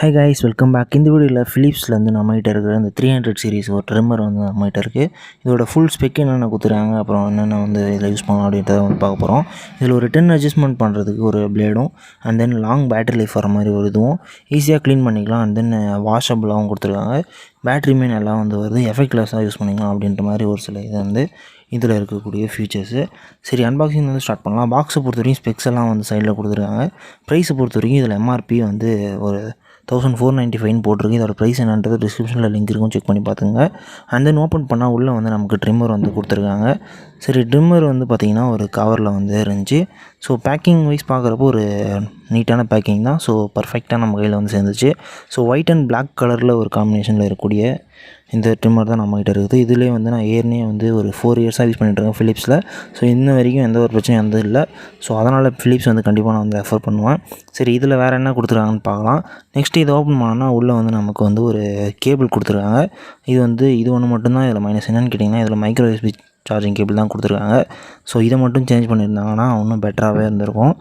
Hi guys, welcome back. இந்த வீடியோவில் ஃபிலிப்ஸ்லேருந்து நம்மகிட்ட இருக்கிற இந்த 300 சீரிஸ் ஒரு ட்ரிம்மர் வந்து நம்மகிட்ட இருக்குது. இதோட ஃபுல் ஸ்பெக் என்னென்ன கொடுத்துருக்காங்க, அப்புறம் என்னென்ன வந்து இதில் யூஸ் பண்ணலாம் அப்படின்றத வந்து பார்க்க போகிறோம். இதில் ஒரு 10 அட்ஜஸ்ட்மெண்ட் பண்ணுறதுக்கு ஒரு பிளேடும், and then long battery life வர மாதிரி ஒரு இதுவும், ஈஸியாக க்ளீன் பண்ணிக்கலாம். அண்ட் தென் வாஷபிளாகவும் கொடுத்துருக்காங்க. பேட்ரியுமே நல்லா வந்து வருது, எஃபெக்ட்லெஸ்ஸாக யூஸ் பண்ணிக்கலாம் அப்படின்ற மாதிரி ஒரு சில இது வந்து இதில் இருக்கக்கூடிய ஃபீச்சர்ஸு. சரி, அன்பாக்சிங் வந்து ஸ்டார்ட் பண்ணலாம். பாக்ஸை பொறுத்த வரைக்கும் ஸ்பெக்ஸ் எல்லாம் வந்து சைடில் கொடுத்துருக்காங்க. ப்ரைஸை பொறுத்த வரைக்கும் இதில் எம்ஆர்பி வந்து ஒரு 1495 போட்டிருக்கு. இதோட ப்ரைஸ் என்னன்றது டிஸ்கிரிப்ஷனில் லிங்க் இருக்கும், செக் பண்ணி பார்த்துங்க. அண்ட் தென் ஓப்பன் பண்ணால் உள்ளே வந்து நமக்கு ட்ரிம்மர் வந்து கொடுத்துருக்காங்க. சரி, ட்ரிம்மர் வந்து பார்த்திங்கன்னா ஒரு கவரில் வந்து இருந்துச்சு. ஸோ பேக்கிங் வைஸ் பார்க்குறப்போ ஒரு நீட்டான பேக்கிங் தான். ஸோ பர்ஃபெக்டாக நம்ம கையில் வந்து சேர்ந்துச்சு. ஸோ ஒயிட் அண்ட் பிளாக் கலரில் ஒரு காம்பினேஷனில் இருக்கக்கூடிய இந்த ட்ரிம்மர் தான் நம்மகிட்ட இருக்குது. இதிலே வந்து நான் ஏற்கனவே வந்து ஒரு 4 இயர்ஸாக யூஸ் பண்ணிட்டுருக்கேன் ஃபிலிப்ஸில். ஸோ இன்ன வரைக்கும் எந்த ஒரு பிரச்சனையும் வந்தது இல்லை. ஸோ அதனால் ஃபிலிப்ஸ் வந்து கண்டிப்பாக நான் வந்து ரெஃபர் பண்ணுவேன். சரி, இதில் வேறு என்ன கொடுத்துருக்காங்கன்னு பார்க்கலாம். நெக்ஸ்ட்டு இதை ஓப்பன் பண்ணோன்னா உள்ளே வந்து நமக்கு வந்து ஒரு கேபிள் கொடுத்துருக்காங்க. இது ஒன்று மட்டும்தான் இதில் மைனஸ். என்னென்னு கேட்டிங்கன்னா, இதில் மைக்ரோ யூஎஸ்பி சார்ஜிங் கேபிள் தான் கொடுத்துருக்காங்க. ஸோ இதை மட்டும் சேஞ்ச் பண்ணியிருந்தாங்கன்னா இன்னும் பெட்டராகவே இருந்திருக்கும்.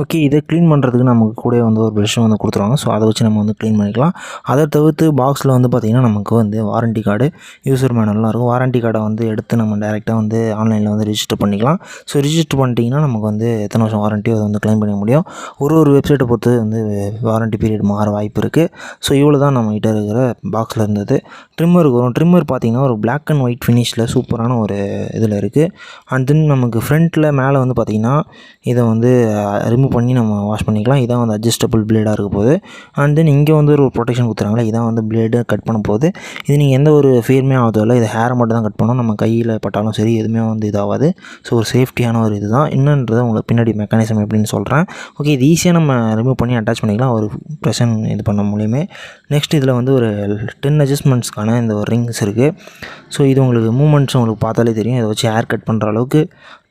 ஓகே, இதை க்ளீன் பண்ணுறதுக்கு நமக்கு கூட வந்து ஒரு ப்ரஷ் வந்து கொடுத்துருவாங்க. ஸோ அதை வச்சு நம்ம வந்து க்ளீன் பண்ணிக்கலாம். அதை தவிர்த்து பாக்ஸில் வந்து பார்த்திங்கன்னா நமக்கு வந்து வாரண்ட்டி கார்டு, யூசர் மேனுவல்லாம் இருக்கும். வாரண்ட்டி கார்டை வந்து எடுத்து நம்ம டேரெக்டாக வந்து ஆன்லைனில் வந்து ரிஜிஸ்டர் பண்ணிக்கலாம். ஸோ ரிஜிஸ்டர் பண்ணிட்டீங்கன்னா நமக்கு வந்து எத்தனை வருஷம் வாரண்ட்டியோ அதை வந்து க்ளைம் பண்ணிக்க முடியும். ஒரு வெப்சைட்டை பொறுத்து வந்து வாரண்ட்டி பீரியட் மாற வாய்ப்பு இருக்குது. ஸோ இவ்வளோ தான் நம்மகிட்ட இருக்கிற பாக்ஸில் இருந்தது. ட்ரிம்மருக்கு வரும். ட்ரிம்மர் பார்த்திங்கன்னா ஒரு பிளாக் அண்ட் ஒயிட் ஃபினிஷில் சூப்பரான ஒரு இதில் இருக்குது. அண்ட் தென் நமக்கு ஃப்ரண்ட்டில் மேலே வந்து பார்த்திங்கன்னா இதை வந்து ரிமூவ் பண்ணி நம்ம வாஷ் பண்ணிக்கலாம். இதான் வந்து அட்ஜஸ்டபிள் பிளேடாக இருக்க போகுது. அண்ட் தென் இங்கே வந்து ஒரு ப்ரொடெக்ஷன் கொடுத்துறாங்களே, இதான் வந்து பிளேடு கட் பண்ண போகுது. இது நீங்கள் எந்த ஒரு ஃபேருமே ஆகுதில்லை. இது ஹேரை மட்டும் தான் கட் பண்ணணும். நம்ம கையில் பட்டாலும் சரி எதுவுமே வந்து இதாகாது. ஸோ ஒரு சேஃப்டியான ஒரு இது தான். என்னன்றதை உங்களுக்கு பின்னாடி மெக்கானிசம் எப்படின்னு சொல்கிறேன். ஓகே, இது ஈஸியாக நம்ம ரிமூவ் பண்ணி அட்டாச் பண்ணிக்கலாம் ஒரு ப்ரெஷன் இது பண்ண மூலியமே. நெக்ஸ்ட் இதில் வந்து ஒரு 10 அட்ஜஸ்ட்மெண்ட்ஸ்க்கான இந்த ஒரு ரிங்ஸ் இருக்குது. ஸோ இது உங்களுக்கு மூமெண்ட்ஸ் உங்களுக்கு பார்த்தாலே தெரியும். இதை வச்சு ஹேர் கட் பண்ணுற அளவுக்கு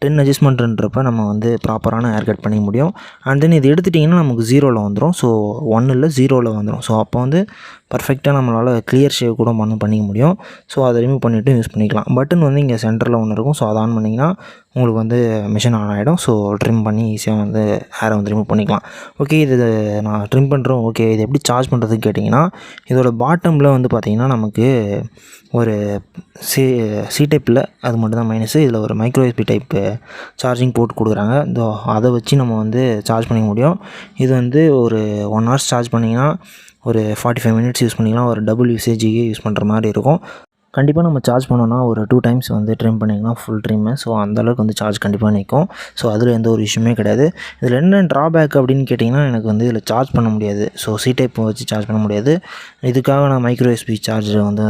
10 அட்ஜஸ்ட்மெண்ட்ன்றப்ப நம்ம வந்து ப்ராப்பரான ஹேர் கட் பண்ணிக்க முடியும். அண்ட் தென் இது எடுத்துட்டிங்கன்னா நமக்கு 0ல் வந்துடும். ஸோ 1 இல்லை 0ல் வந்துடும். ஸோ அப்போ வந்து பர்ஃபெக்டாக நம்மளால் கிளியர் ஷேவ் கூட பண்ணிக்க முடியும். ஸோ அதை ரிமூவ் பண்ணிவிட்டு யூஸ் பண்ணிக்கலாம். பட்டன் வந்து இங்கே சென்டரில் ஒன்று இருக்கும். ஸோ அதை ஆன் பண்ணிங்கன்னா உங்களுக்கு வந்து மிஷின் ஆன் ஆகிடும். ஸோ ட்ரிம் பண்ணி ஈஸியாக வந்து ஹேரை வந்து ரிமூவ் பண்ணிக்கலாம். ஓகே, இது நான் ட்ரிம் பண்ணுறோம். ஓகே, இது எப்படி சார்ஜ் கேட்டிங்கன்னா, இதோட பாட்டமில் வந்து பார்த்திங்கன்னா நமக்கு ஒரு சி டைப்பில் அது மட்டும் தான் மைனஸு. இதில் ஒரு மைக்ரோ யூஎஸ்பி டைப்பு சார்ஜிங் போட்டு கொடுக்குறாங்க. அதை வச்சு நம்ம வந்து சார்ஜ் பண்ணிக்க முடியும். இது வந்து ஒரு 1 ஹவர்ஸ் சார்ஜ் பண்ணிங்கன்னா ஒரு 45 மினிட்ஸ் யூஸ் பண்ணிக்கலாம். ஒரு டபுள் யூசேஜுக்கு யூஸ் பண்ணுற மாதிரி இருக்கும். கண்டிப்பாக நம்ம சார்ஜ் பண்ணோன்னா ஒரு 2 டைம்ஸ் வந்து ட்ரிம் பண்ணிக்கலாம் ஃபுல் ட்ரிம்மு. ஸோ அந்தளவுக்கு வந்து சார்ஜ் கண்டிப்பாக நிற்கும். ஸோ அதில் எந்த ஒரு இஷ்யூமே கிடையாது. இதில் என்ன ட்ராபேக் அப்படின்னு கேட்டிங்கன்னா, எனக்கு வந்து இதில் சார்ஜ் பண்ண முடியாது. ஸோ சி டைப் வச்சு சார்ஜ் பண்ண முடியாது. இதுக்காக நான் மைக்ரோ யூஎஸ்பி சார்ஜர் வந்து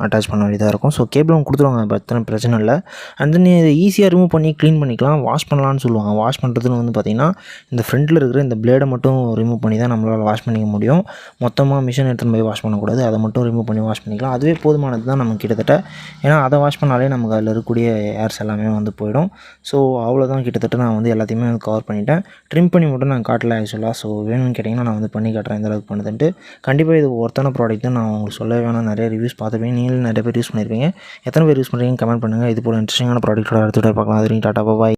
அட்டாச் பண்ண வேண்டியதாக இருக்கும். ஸோ கேபிளும் கொடுத்துருவாங்க, பிரச்சனை இல்லை. அண்ட் தென் இதை ஈஸியாக ரிமூவ் பண்ணி க்ளீன் பண்ணிக்கலாம். வாஷ் பண்ணலான்னு சொல்லுவாங்க. வாஷ் பண்ணுறதுன்னு வந்து பார்த்திங்கன்னா, இந்த ஃப்ரண்ட்டில் இருக்கிற இந்த பிளேடை மட்டும் ரிமூவ் பண்ணி தான் நம்மளால் வாஷ் பண்ணிக்க முடியும். மொத்தமாக மிஷின் எடுத்துன்னு போய் வாஷ் பண்ணக்கூடாது. அதை மட்டும் ரிமூவ் பண்ணி வாஷ் பண்ணிக்கலாம். அதுவே போதுமானது தான் நமக்கு கிட்டத்தட்ட. ஏன்னா அதை வாஷ் பண்ணாலே நமக்கு அதில் இருக்கக்கூடிய ஏர்ஸ் எல்லாமே வந்து போயிடும். ஸோ அவ்வளோதான், கிட்டத்தட்ட நான் வந்து எல்லாத்தையுமே வந்து கவர் பண்ணிட்டேன். ட்ரிம் பண்ணி மட்டும் நான் காட்டல ஆக்சுவலாக. ஸோ வேணும்னு கேட்டிங்கன்னா நான் வந்து பண்ணி காட்டுறேன் எந்த அளவுக்கு பண்ணுதுன்ட்டு. கண்டிப்பாக இது ஒருத்தான ப்ராடக்ட் தான். நான் உங்களுக்கு சொல்ல வேணாம், நிறைய ரிவ்யூஸ் பார்த்துருப்பீங்க. நீங்களும் நிறைய பேர் யூஸ் பண்ணியிருப்பீங்க. எத்தனை பேர் யூஸ் பண்ணுறீங்க கமெண்ட் பண்ணுங்கள். இது போல் இன்ட்ரெஸ்டிங்கான ப்ராடக்ட்டோட அடுத்த பார்க்கலாம். அது வரைக்கும் டாட்டா பாய்.